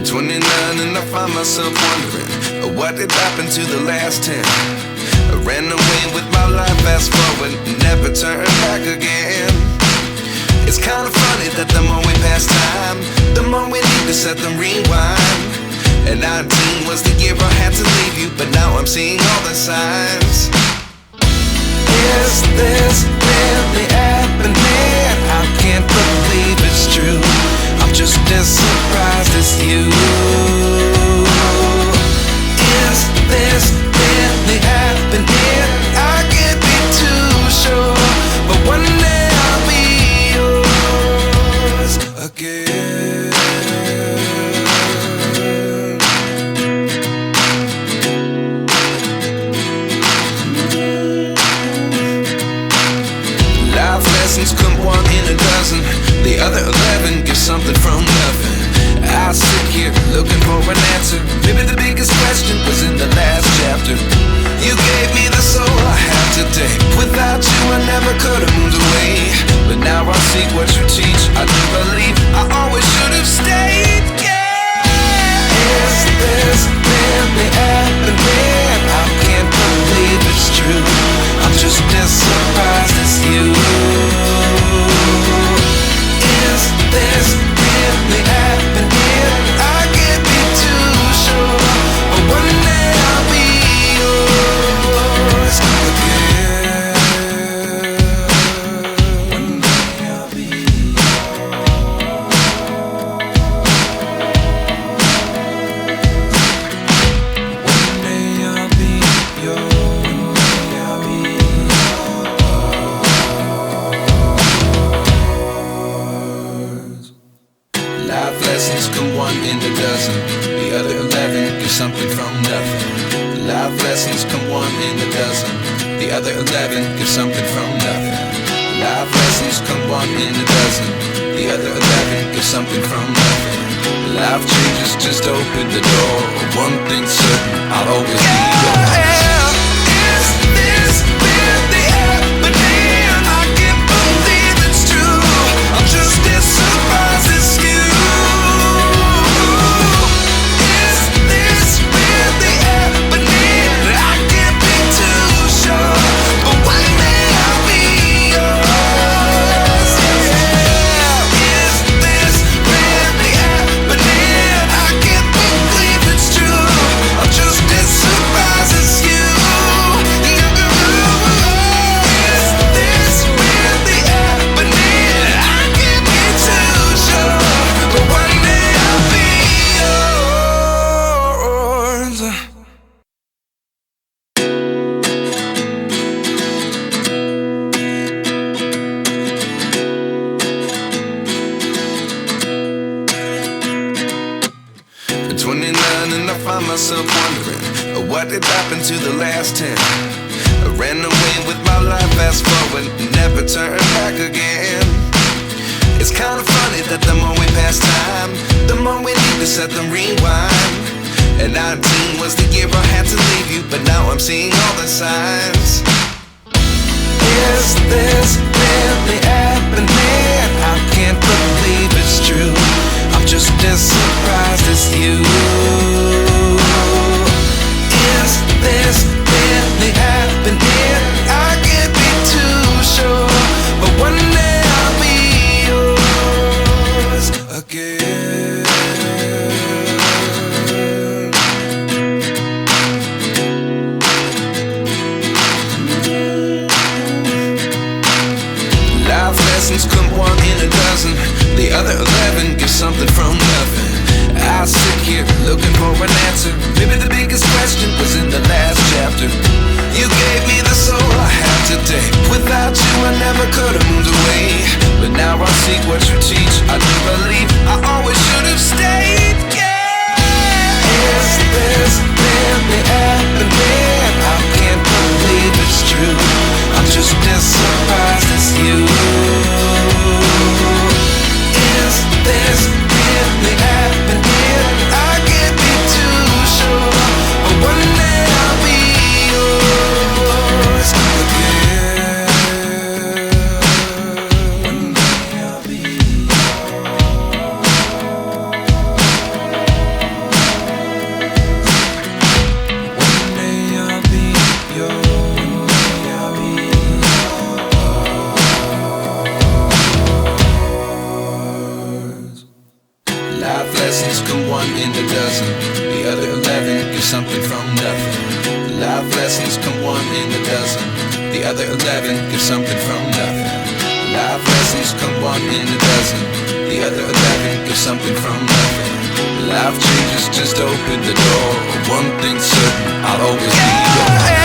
29 and I find myself wondering what did happen to the last 10. I ran away with my life, fast forward, never turn back again. It's kinda funny that the more we pass time, the more we need to set them rewind. And 19 was the year I had to leave you, but now I'm seeing all the signs. Is this really happening? I can't believe it's true. I'm just as surprised as you. Is this really happening? I can't be too sure, but one day I'll be yours again. Life lessons come one in a dozen. The other 11 get something from nothing. I sit here looking for an answer. Maybe the biggest question was in the last chapter. You gave me the soul I have today. Without you I never could have moved away. But now I see what you teach. I do believe I always should have stayed. Yeah. Is this really happening? I can't believe it's true. I'm just as surprised as you. Is this really happening? I can't be too sure, but one day I'll be yours again. One day I'll be One day I'll be yours. Life lessons come one in a dozen. The other 11 get something from nothing. Life lessons come one in a dozen. The other 11 get something from nothing. Life lessons come one in a dozen. The other 11 get something from nothing. Life changes just open the door. One thing's certain, I'll always be yours. Is this really happening? I can't believe it's true. I'm just as surprised as you. Is this really happening? I can't be too sure, but one day I'll be yours. Yeah. Is this really happening? I can't believe it's true. I'm just as surprised as you. Is this really happening? I can't be too sure, but one day I'll be yours. 29 and I find myself wondering what did happen to the last 10. I ran away with my life, fast forward, never turn back again. It's kinda funny that the more we pass time, the more we need to set them rewind. And 19 was the year I had to leave you, but now I'm seeing all the signs. Is this really happening? I can't believe it's true. I'm just as surprised as you. Is this really happening? I can't be too sure, but one day I'll be yours again. Life lessons come one in a dozen. The other 11 get something from nothing. I lessons come one in a dozen. The other 11 give something from nothing. Life lessons come one in a dozen. The other 11 give something from nothing. Life lessons come one in a dozen. The other 11 give something from nothing. Life changes just open the door. One thing's certain, I'll always be yours.